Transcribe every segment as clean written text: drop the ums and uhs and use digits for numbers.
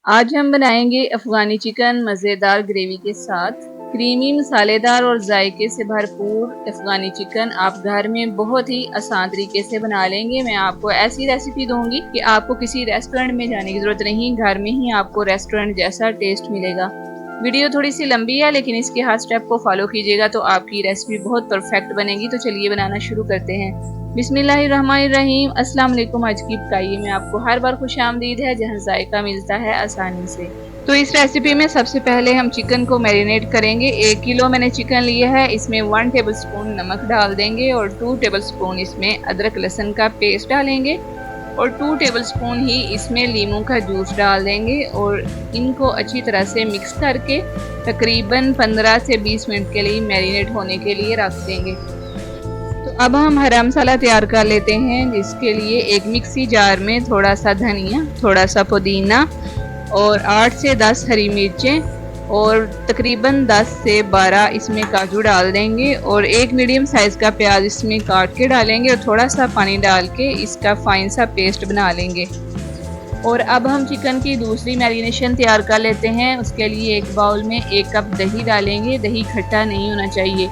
आज हम बनाएंगे अफगानी चिकन मज़ेदार ग्रेवी के साथ। क्रीमी मसालेदार और जायके से भरपूर अफगानी चिकन आप घर में बहुत ही आसान तरीके से बना लेंगे। मैं आपको ऐसी रेसिपी दूंगी कि आपको किसी रेस्टोरेंट में जाने की ज़रूरत नहीं, घर में ही आपको रेस्टोरेंट जैसा टेस्ट मिलेगा। वीडियो थोड़ी सी लंबी है लेकिन इसके हर स्टेप को फॉलो कीजिएगा तो आपकी रेसिपी बहुत परफेक्ट बनेगी। तो चलिए बनाना शुरू करते हैं। बिस्मिल्लाहिर्रहमानिर्रहीम। अस्सलाम वालेकुम। आज की पकाइए में आपको हर बार खुशामदीद है जहाँ जायका मिलता है आसानी से। तो इस रेसिपी में सबसे पहले हम चिकन को मैरिनेट करेंगे। 1 किलो मैंने चिकन लिया है। इसमें 1 टेबलस्पून नमक डाल देंगे और 2 टेबलस्पून इसमें अदरक लहसुन का पेस्ट डालेंगे और 2 टेबलस्पून ही इसमें लीमू का जूस डाल देंगे और इनको अच्छी तरह से मिक्स करके तकरीबन 15 से 20 मिनट के लिए मैरिनेट होने के लिए रख देंगे। तो अब हम हरा मसाला तैयार कर लेते हैं, जिसके लिए एक मिक्सी जार में थोड़ा सा धनिया, थोड़ा सा पुदीना और 8 से 10 हरी मिर्चें और तकरीबन 10 से 12 इसमें काजू डाल देंगे और एक मीडियम साइज़ का प्याज इसमें काट के डालेंगे और थोड़ा सा पानी डाल के इसका फाइन सा पेस्ट बना लेंगे। और अब हम चिकन की दूसरी मैरिनेशन तैयार कर लेते हैं। उसके लिए एक बाउल में 1 कप दही डालेंगे। दही खट्टा नहीं होना चाहिए।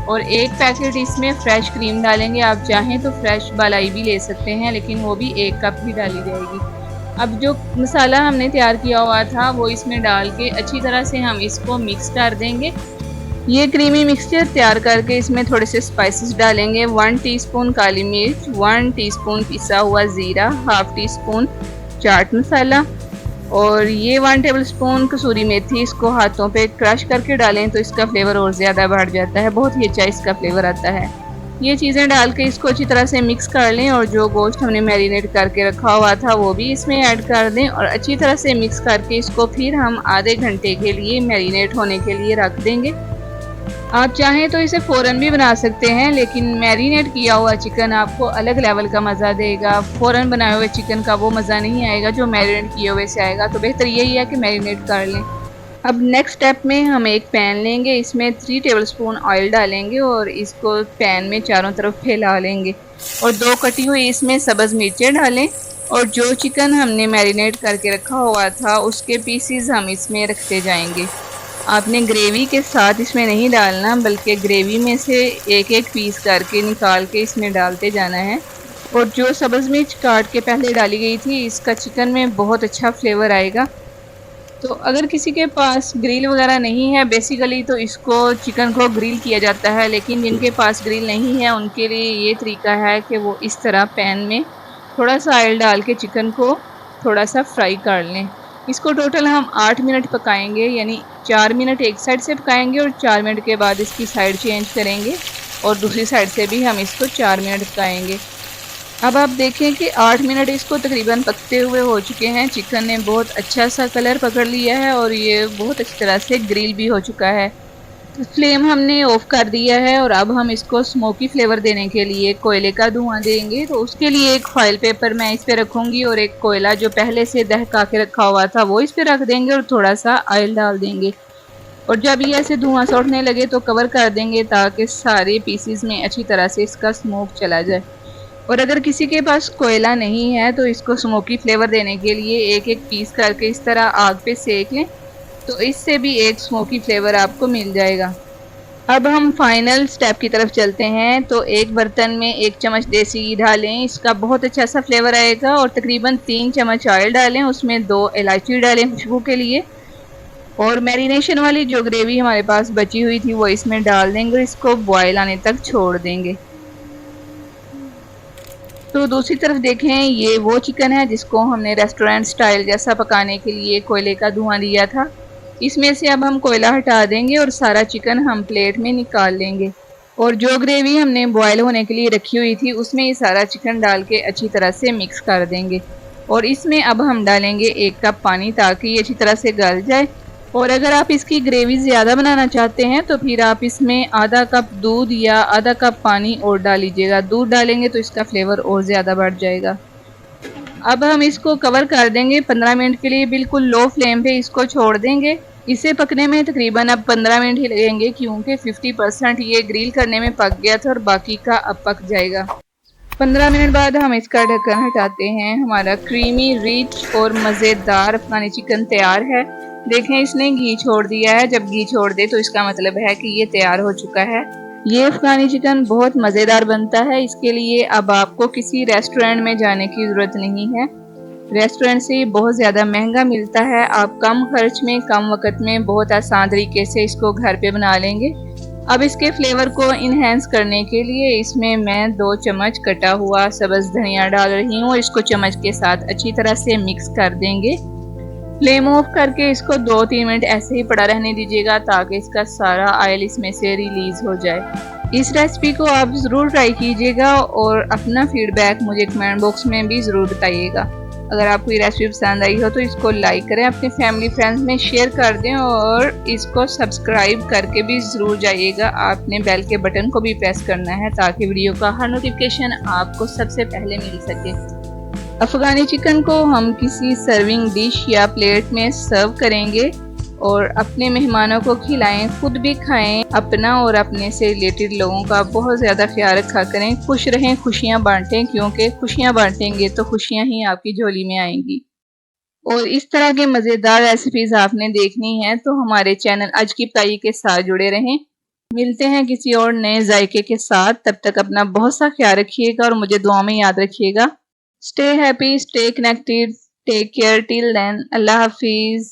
और 1 पैकेट इसमें फ्रेश क्रीम डालेंगे। आप चाहें तो फ्रेश मलाई भी ले सकते हैं लेकिन वो भी 1 कप ही डाली जाएगी। अब जो मसाला हमने तैयार किया हुआ था वो इसमें डाल के अच्छी तरह से हम इसको मिक्स कर देंगे। ये क्रीमी मिक्सचर तैयार करके इसमें थोड़े से स्पाइसेस डालेंगे। 1 टीस्पून काली मिर्च, 1 टीस्पून पिसा हुआ ज़ीरा, half tea spoon chaat masala और ये 1 टेबलस्पून कसूरी मेथी। इसको हाथों पे क्रश करके डालें तो इसका फ्लेवर और ज़्यादा बढ़ जाता है, बहुत ही अच्छा इसका फ्लेवर आता है। ये चीज़ें डाल के इसको अच्छी तरह से मिक्स कर लें और जो गोश्त हमने मैरिनेट करके रखा हुआ था वो भी इसमें ऐड कर दें और अच्छी तरह से मिक्स करके इसको फिर हम आधे घंटे के लिए मैरिनेट होने के लिए रख देंगे। आप चाहें तो इसे फ़ौरन भी बना सकते हैं लेकिन मैरिनेट किया हुआ चिकन आपको अलग लेवल का मज़ा देगा। फ़ौरन बनाए हुए चिकन का वो मज़ा नहीं आएगा जो मैरिनेट किए हुए से आएगा। तो बेहतर यही है कि मैरिनेट कर लें। अब नेक्स्ट स्टेप में हम एक पैन लेंगे। इसमें 3 टेबलस्पून ऑयल डालेंगे और इसको पैन में चारों तरफ फैला लेंगे और 2 कटी हुई इसमें सब्ज़ मिर्चें डालें और जो चिकन हमने मैरिनेट करके रखा हुआ था उसके पीसीज हम इसमें रखते जाएंगे। आपने ग्रेवी के साथ इसमें नहीं डालना बल्कि ग्रेवी में से एक एक पीस करके निकाल के इसमें डालते जाना है। और जो सब्ज़ मिर्च काट के पहले डाली गई थी इसका चिकन में बहुत अच्छा फ्लेवर आएगा। तो अगर किसी के पास ग्रिल वगैरह नहीं है, बेसिकली तो इसको चिकन को ग्रिल किया जाता है, लेकिन जिनके पास ग्रिल नहीं है उनके लिए ये तरीका है कि वो इस तरह पैन में थोड़ा सा ऑयल डाल के चिकन को थोड़ा सा फ्राई कर लें। इसको टोटल हम 8 मिनट पकाएंगे, यानी 4 मिनट एक साइड से पकाएंगे और 4 मिनट के बाद इसकी साइड चेंज करेंगे और दूसरी साइड से भी हम इसको 4 मिनट पकाएंगे। अब आप देखें कि 8 मिनट इसको तकरीबन पकते हुए हो चुके हैं। चिकन ने बहुत अच्छा सा कलर पकड़ लिया है और ये बहुत अच्छी तरह से ग्रिल भी हो चुका है। तो फ्लेम हमने ऑफ कर दिया है और अब हम इसको स्मोकी फ्लेवर देने के लिए कोयले का धुआं देंगे। तो उसके लिए एक फॉइल पेपर मैं इस पे रखूँगी और एक कोयला जो पहले से दहका के रखा हुआ था वो इस पे रख देंगे और थोड़ा सा ऑयल डाल देंगे। और जब ये ऐसे धुआं सा उठने लगे तो कवर कर देंगे ताकि सारे पीसीज में अच्छी तरह से इसका स्मोक चला जाए। और अगर किसी के पास कोयला नहीं है तो इसको स्मोकी फ्लेवर देने के लिए एक एक पीस करके इस तरह आग पे सेक लें, तो इससे भी एक स्मोकी फ्लेवर आपको मिल जाएगा। अब हम फाइनल स्टेप की तरफ चलते हैं। तो एक बर्तन में 1 चम्मच देसी घी डालें, इसका बहुत अच्छा सा फ्लेवर आएगा। और तकरीबन 3 चम्मच ऑयल डालें, उसमें 2 इलायची डालें खुशबू के लिए। और मैरिनेशन वाली जो ग्रेवी हमारे पास बची हुई थी वो इसमें डाल देंगे और इसको बॉयल आने तक छोड़ देंगे। तो दूसरी तरफ देखें, ये वो चिकन है जिसको हमने रेस्टोरेंट स्टाइल जैसा पकाने के लिए कोयले का धुआं दिया था। इसमें से अब हम कोयला हटा देंगे और सारा चिकन हम प्लेट में निकाल लेंगे। और जो ग्रेवी हमने बॉयल होने के लिए रखी हुई थी उसमें ये सारा चिकन डाल के अच्छी तरह से मिक्स कर देंगे। और इसमें अब हम डालेंगे 1 कप पानी ताकि ये अच्छी तरह से गल जाए। और अगर आप इसकी ग्रेवी ज़्यादा बनाना चाहते हैं तो फिर आप इसमें आधा कप दूध या आधा कप पानी और डाल लीजिएगा। दूध डालेंगे तो इसका फ्लेवर और ज़्यादा बढ़ जाएगा। अब हम इसको कवर कर देंगे 15 मिनट के लिए, बिल्कुल लो फ्लेम पे इसको छोड़ देंगे। इसे पकने में तकरीबन अब 15 मिनट ही लगेंगे क्योंकि 50% ये ग्रिल करने में पक गया था और बाकी का अब पक जाएगा। 15 मिनट बाद हम इसका ढक्कन हटाते हैं। हमारा क्रीमी रिच और मज़ेदार अफगानी चिकन तैयार है। देखें इसने घी छोड़ दिया है। जब घी छोड़ दे तो इसका मतलब है कि ये तैयार हो चुका है। ये अफगानी चिकन बहुत मज़ेदार बनता है। इसके लिए अब आपको किसी रेस्टोरेंट में जाने की ज़रूरत नहीं है। रेस्टोरेंट से बहुत ज़्यादा महंगा मिलता है। आप कम खर्च में कम वक्त में बहुत आसान तरीके से इसको घर पे बना लेंगे। अब इसके फ्लेवर को इन्हेंस करने के लिए इसमें मैं 2 चम्मच कटा हुआ सब्ज़ धनिया डाल रही हूँ। इसको चम्मच के साथ अच्छी तरह से मिक्स कर देंगे। फ्लेम ऑफ करके इसको 2-3 मिनट ऐसे ही पड़ा रहने दीजिएगा ताकि इसका सारा ऑयल इसमें से रिलीज हो जाए। इस रेसिपी को आप ज़रूर ट्राई कीजिएगा और अपना फीडबैक मुझे कमेंट बॉक्स में भी ज़रूर बताइएगा। अगर आपको ये रेसिपी पसंद आई हो तो इसको लाइक करें, अपने फैमिली फ्रेंड्स में शेयर कर दें और इसको सब्सक्राइब करके भी ज़रूर जाइएगा। आपने बेल के बटन को भी प्रेस करना है ताकि वीडियो का हर नोटिफिकेशन आपको सबसे पहले मिल सके। अफगानी चिकन को हम किसी सर्विंग डिश या प्लेट में सर्व करेंगे और अपने मेहमानों को खिलाएं, खुद भी खाएं। अपना और अपने से रिलेटेड लोगों का बहुत ज़्यादा ख्याल रखा करें। खुश रहें, खुशियां बांटें, क्योंकि खुशियां बांटेंगे तो खुशियां ही आपकी झोली में आएंगी। और इस तरह के मज़ेदार रेसिपीज आपने देखनी है तो हमारे चैनल आज की पकाई के साथ जुड़े रहें। मिलते हैं किसी और नए जायके के साथ। तब तक अपना बहुत सा ख्याल रखिएगा और मुझे दुआ में याद रखिएगा। Stay happy, stay connected, take care till then. Allah Hafiz.